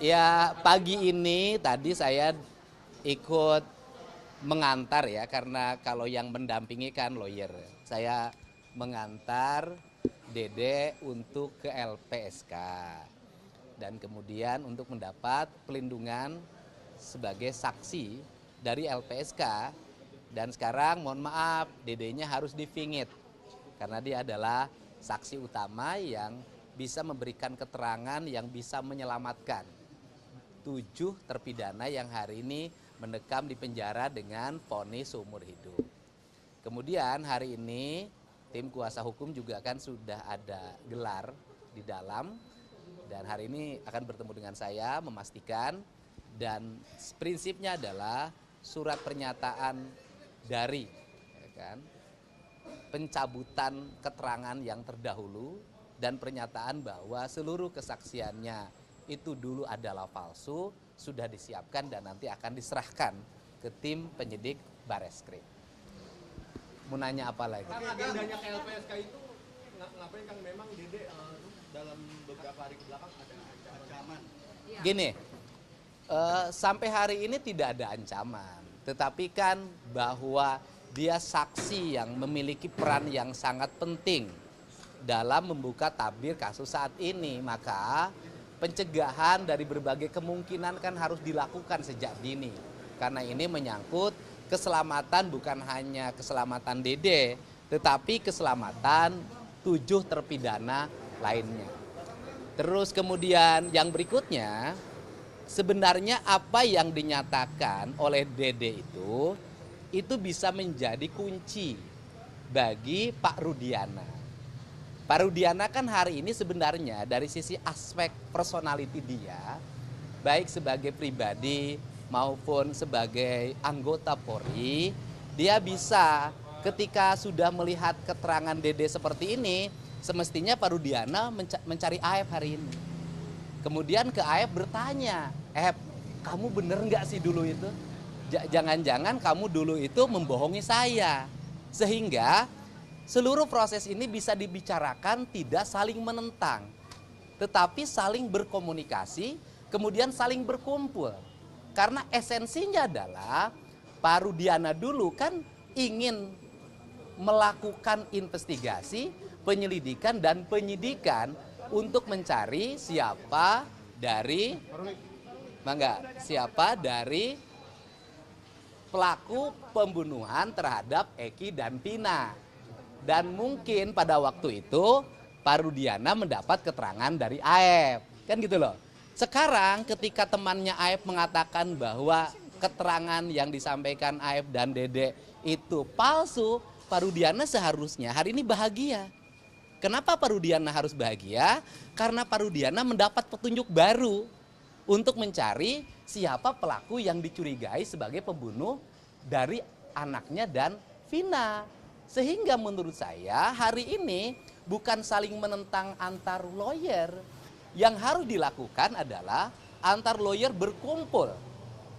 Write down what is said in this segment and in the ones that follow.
Ya, pagi ini tadi saya ikut mengantar ya, karena kalau yang mendampingi kan lawyer. Saya mengantar Dede untuk ke LPSK dan kemudian untuk mendapat pelindungan sebagai saksi dari LPSK. Dan sekarang mohon maaf, Dedenya harus difingit karena dia adalah saksi utama yang bisa memberikan keterangan yang bisa menyelamatkan 7 terpidana yang hari ini mendekam di penjara dengan vonis seumur hidup. Kemudian hari ini tim kuasa hukum juga kan sudah ada gelar di dalam, dan hari ini akan bertemu dengan saya memastikan, dan prinsipnya adalah surat pernyataan dari ya kan, pencabutan keterangan yang terdahulu dan pernyataan bahwa seluruh kesaksiannya itu dulu adalah palsu sudah disiapkan dan nanti akan diserahkan ke tim penyidik Bareskrim. Mau nanya apa lagi? Kang, agendanya ke LPSK itu ngapain Kang? Memang Dede dalam beberapa hari kebelakang ada ancaman. Gini, sampai hari ini tidak ada ancaman, tetapi kan bahwa dia saksi yang memiliki peran yang sangat penting dalam membuka tabir kasus saat ini, maka pencegahan dari berbagai kemungkinan kan harus dilakukan sejak dini. Karena ini menyangkut keselamatan, bukan hanya keselamatan Dede, tetapi keselamatan 7 terpidana lainnya. Terus kemudian yang berikutnya, sebenarnya apa yang dinyatakan oleh Dede itu bisa menjadi kunci bagi Pak Rudiana. Pak Rudiana kan hari ini sebenarnya dari sisi aspek personality dia, baik sebagai pribadi maupun sebagai anggota Polri, dia bisa ketika sudah melihat keterangan Dede seperti ini, semestinya Pak Rudiana mencari Aep hari ini. Kemudian ke Aep bertanya, kamu bener nggak sih dulu itu? Jangan-jangan kamu dulu itu membohongi saya. Sehingga seluruh proses ini bisa dibicarakan tidak saling menentang, tetapi saling berkomunikasi, kemudian saling berkumpul. Karena esensinya adalah Pak Rudiana dulu kan ingin melakukan investigasi, penyelidikan dan penyidikan untuk mencari siapa dari pelaku pembunuhan terhadap Eki dan Pina. Dan mungkin pada waktu itu Pak Rudiana mendapat keterangan dari Aep, kan gitu loh. Sekarang ketika temannya Aep mengatakan bahwa keterangan yang disampaikan Aep dan Dede itu palsu, Pak Rudiana seharusnya hari ini bahagia. Kenapa Pak Rudiana harus bahagia? Karena Pak Rudiana mendapat petunjuk baru untuk mencari siapa pelaku yang dicurigai sebagai pembunuh dari anaknya dan Vina. Sehingga menurut saya hari ini bukan saling menentang antar lawyer. Yang harus dilakukan adalah antar lawyer berkumpul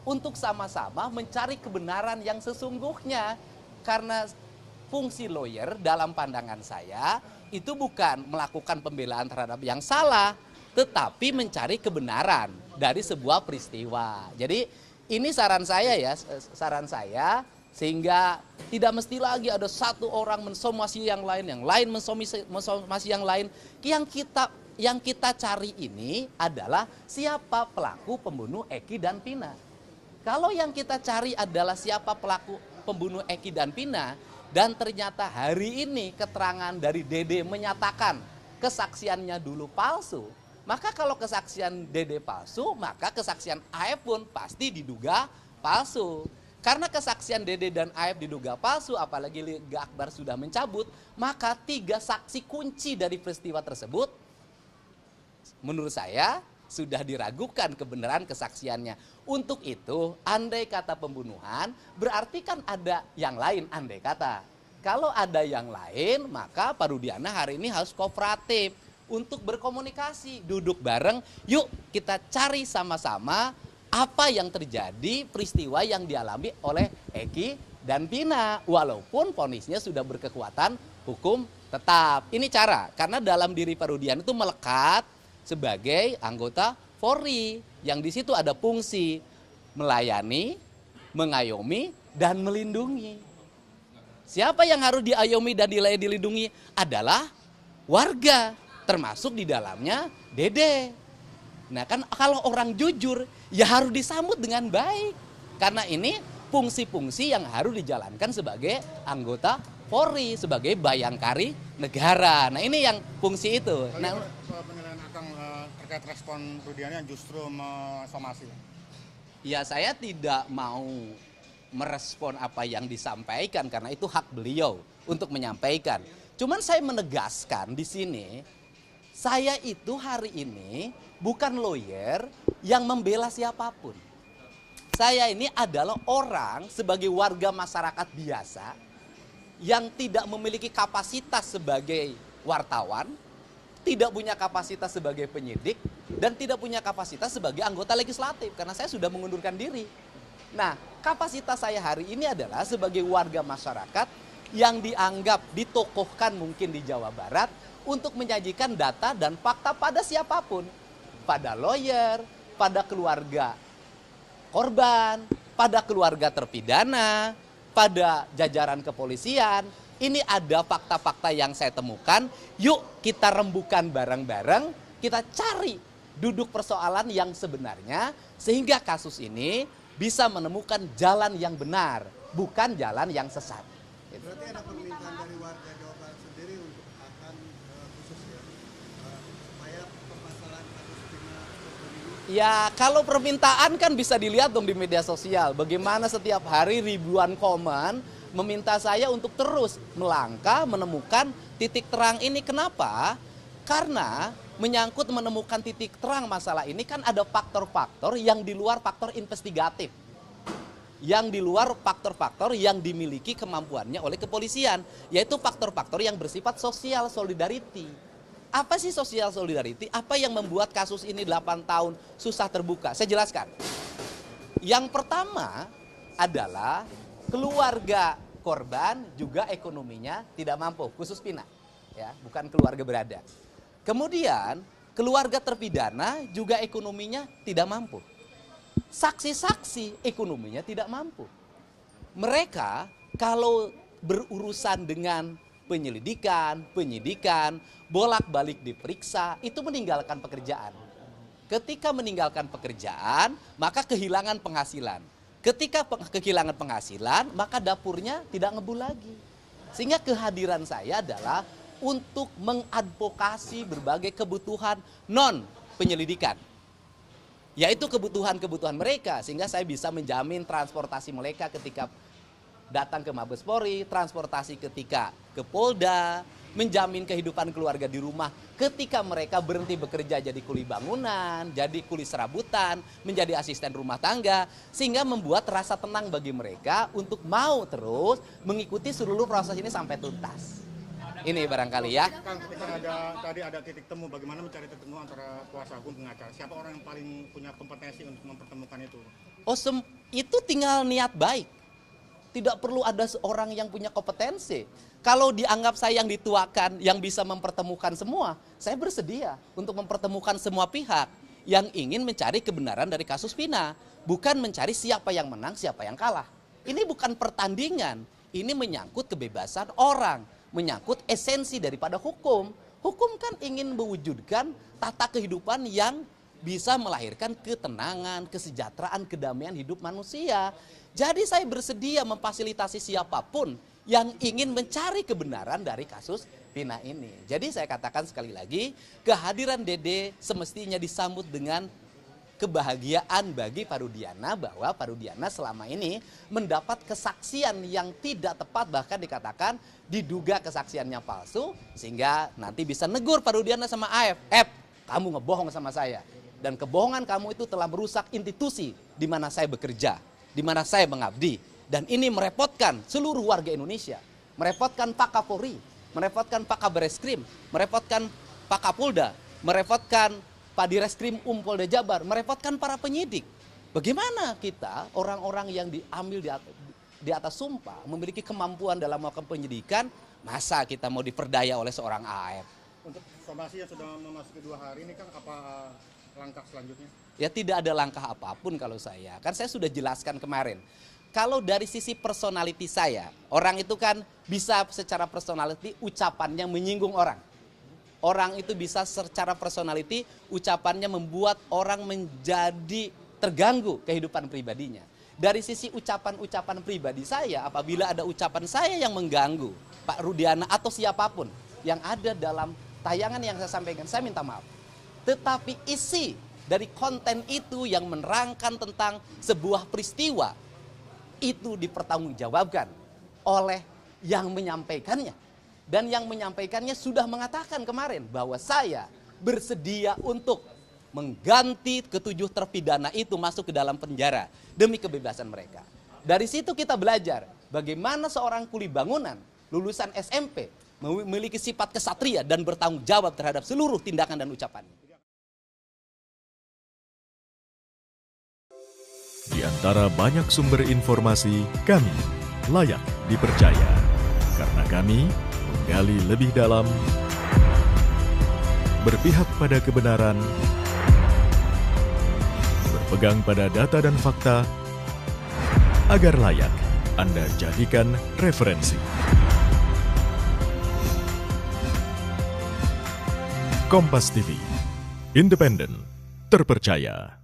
untuk sama-sama mencari kebenaran yang sesungguhnya. Karena fungsi lawyer dalam pandangan saya itu bukan melakukan pembelaan terhadap yang salah, tetapi mencari kebenaran dari sebuah peristiwa. Jadi ini saran saya ya, sehingga tidak mesti lagi ada satu orang mensomasi yang lain mensomasi yang lain. Yang kita cari ini adalah siapa pelaku pembunuh Eki dan Pina. Kalau yang kita cari adalah siapa pelaku pembunuh Eki dan Pina, dan ternyata hari ini keterangan dari Dede menyatakan kesaksiannya dulu palsu, maka kalau kesaksian Dede palsu, maka kesaksian Aep pun pasti diduga palsu. Karena kesaksian Dede dan Aep diduga palsu, apalagi Liga Akbar sudah mencabut, maka 3 saksi kunci dari peristiwa tersebut menurut saya sudah diragukan kebenaran kesaksiannya. Untuk itu, andai kata pembunuhan, berarti kan ada yang lain, andai kata. Kalau ada yang lain, maka Pak Rudiana hari ini harus kooperatif untuk berkomunikasi, duduk bareng, yuk kita cari sama-sama apa yang terjadi, peristiwa yang dialami oleh Eki dan Pina, walaupun vonisnya sudah berkekuatan hukum tetap. Ini cara, karena dalam diri Pak Rudiana itu melekat sebagai anggota Polri. Yang di situ ada fungsi melayani, mengayomi, dan melindungi. Siapa yang harus diayomi dan dilindungi adalah warga, termasuk di dalamnya Dede. Nah kan kalau orang jujur ya harus disambut dengan baik. Karena ini fungsi-fungsi yang harus dijalankan sebagai anggota Polri, sebagai bayangkari negara. Nah ini yang fungsi itu. Nah, penilaian Akang terkait respon Rudiana yang justru somasi. ya saya tidak mau merespon apa yang disampaikan karena itu hak beliau untuk menyampaikan. Cuman saya menegaskan di sini, saya itu hari ini bukan lawyer yang membela siapapun. Saya ini adalah orang sebagai warga masyarakat biasa yang tidak memiliki kapasitas sebagai wartawan, tidak punya kapasitas sebagai penyidik, dan tidak punya kapasitas sebagai anggota legislatif karena saya sudah mengundurkan diri. Nah, kapasitas saya hari ini adalah sebagai warga masyarakat yang dianggap ditokohkan mungkin di Jawa Barat untuk menyajikan data dan fakta pada siapapun. Pada lawyer, pada keluarga korban, pada keluarga terpidana, pada jajaran kepolisian. Ini ada fakta-fakta yang saya temukan. Yuk kita rembukan bareng-bareng, kita cari duduk persoalan yang sebenarnya sehingga kasus ini bisa menemukan jalan yang benar, bukan jalan yang sesat. Berarti ada permintaan dari warga Jawa Barat sendiri untuk akan khususnya supaya permasalahan kasus Vina ini. Ya kalau permintaan kan bisa dilihat dong di media sosial. Bagaimana setiap hari ribuan komen meminta saya untuk terus melangkah menemukan titik terang ini. Kenapa? Karena menyangkut menemukan titik terang masalah ini kan ada faktor-faktor yang di luar faktor investigatif. Yang di luar faktor-faktor yang dimiliki kemampuannya oleh kepolisian. Yaitu faktor-faktor yang bersifat social solidarity. Apa sih social solidarity? Apa yang membuat kasus ini 8 tahun susah terbuka? Saya jelaskan. Yang pertama adalah keluarga korban juga ekonominya tidak mampu, khusus Vina. Ya, bukan keluarga berada. Kemudian keluarga terpidana juga ekonominya tidak mampu. Saksi-saksi ekonominya tidak mampu. Mereka kalau berurusan dengan penyelidikan, penyidikan, bolak-balik diperiksa, itu meninggalkan pekerjaan. Ketika meninggalkan pekerjaan, maka kehilangan penghasilan. Ketika kehilangan penghasilan, maka dapurnya tidak ngebul lagi. Sehingga kehadiran saya adalah untuk mengadvokasi berbagai kebutuhan non-penyelidikan. Yaitu kebutuhan-kebutuhan mereka, sehingga saya bisa menjamin transportasi mereka ketika datang ke Mabes Polri, transportasi ketika ke Polda, menjamin kehidupan keluarga di rumah ketika mereka berhenti bekerja jadi kuli bangunan, jadi kuli serabutan, menjadi asisten rumah tangga, sehingga membuat rasa tenang bagi mereka untuk mau terus mengikuti seluruh proses ini sampai tuntas. Ini barangkali ya. Kang, tadi ada titik temu, bagaimana mencari titik temu antara kuasa hukum pengacara? Siapa orang yang paling punya kompetensi untuk mempertemukan itu? Oh, itu tinggal niat baik. Tidak perlu ada seorang yang punya kompetensi. Kalau dianggap saya yang dituakan, yang bisa mempertemukan semua, saya bersedia untuk mempertemukan semua pihak yang ingin mencari kebenaran dari kasus Vina. Bukan mencari siapa yang menang, siapa yang kalah. Ini bukan pertandingan, ini menyangkut kebebasan orang, menyangkut esensi daripada hukum. Hukum kan ingin mewujudkan tata kehidupan yang bisa melahirkan ketenangan, kesejahteraan, kedamaian hidup manusia. Jadi saya bersedia memfasilitasi siapapun yang ingin mencari kebenaran dari kasus Vina ini. Jadi saya katakan sekali lagi, kehadiran Dede semestinya disambut dengan kebahagiaan bagi Pak Rudiana, bahwa Pak Rudiana selama ini mendapat kesaksian yang tidak tepat, bahkan dikatakan diduga kesaksiannya palsu, sehingga nanti bisa negur Pak Rudiana sama AF. Kamu ngebohong sama saya. Dan kebohongan kamu itu telah merusak institusi di mana saya bekerja, di mana saya mengabdi. Dan ini merepotkan seluruh warga Indonesia. Merepotkan Pak Kapolri, merepotkan Pak Kabareskrim, merepotkan Pak Kapolda, merepotkan Pak Direskrim Polda Jabar, merepotkan para penyidik. Bagaimana kita, orang-orang yang diambil di atas sumpah, memiliki kemampuan dalam melakukan penyidikan, masa kita mau diperdaya oleh seorang AF? Untuk somasi yang sudah memasuki 2 hari ini, Kang, apa langkah selanjutnya? Ya tidak ada langkah apapun kalau saya. Kan saya sudah jelaskan kemarin. Kalau dari sisi personality saya, orang itu kan bisa secara personality ucapannya menyinggung orang. Orang itu bisa secara personality ucapannya membuat orang menjadi terganggu kehidupan pribadinya. Dari sisi ucapan-ucapan pribadi saya, apabila ada ucapan saya yang mengganggu Pak Rudiana atau siapapun yang ada dalam tayangan yang saya sampaikan, saya minta maaf. Tetapi isi dari konten itu yang menerangkan tentang sebuah peristiwa, itu dipertanggungjawabkan oleh yang menyampaikannya. Dan yang menyampaikannya sudah mengatakan kemarin bahwa saya bersedia untuk mengganti ketujuh terpidana itu masuk ke dalam penjara demi kebebasan mereka. Dari situ kita belajar bagaimana seorang kuli bangunan lulusan SMP memiliki sifat kesatria dan bertanggung jawab terhadap seluruh tindakan dan ucapannya. Di antara banyak sumber informasi, kami layak dipercaya. Karena kami menggali lebih dalam, berpihak pada kebenaran, berpegang pada data dan fakta, agar layak Anda jadikan referensi. Kompas TV, independen, terpercaya.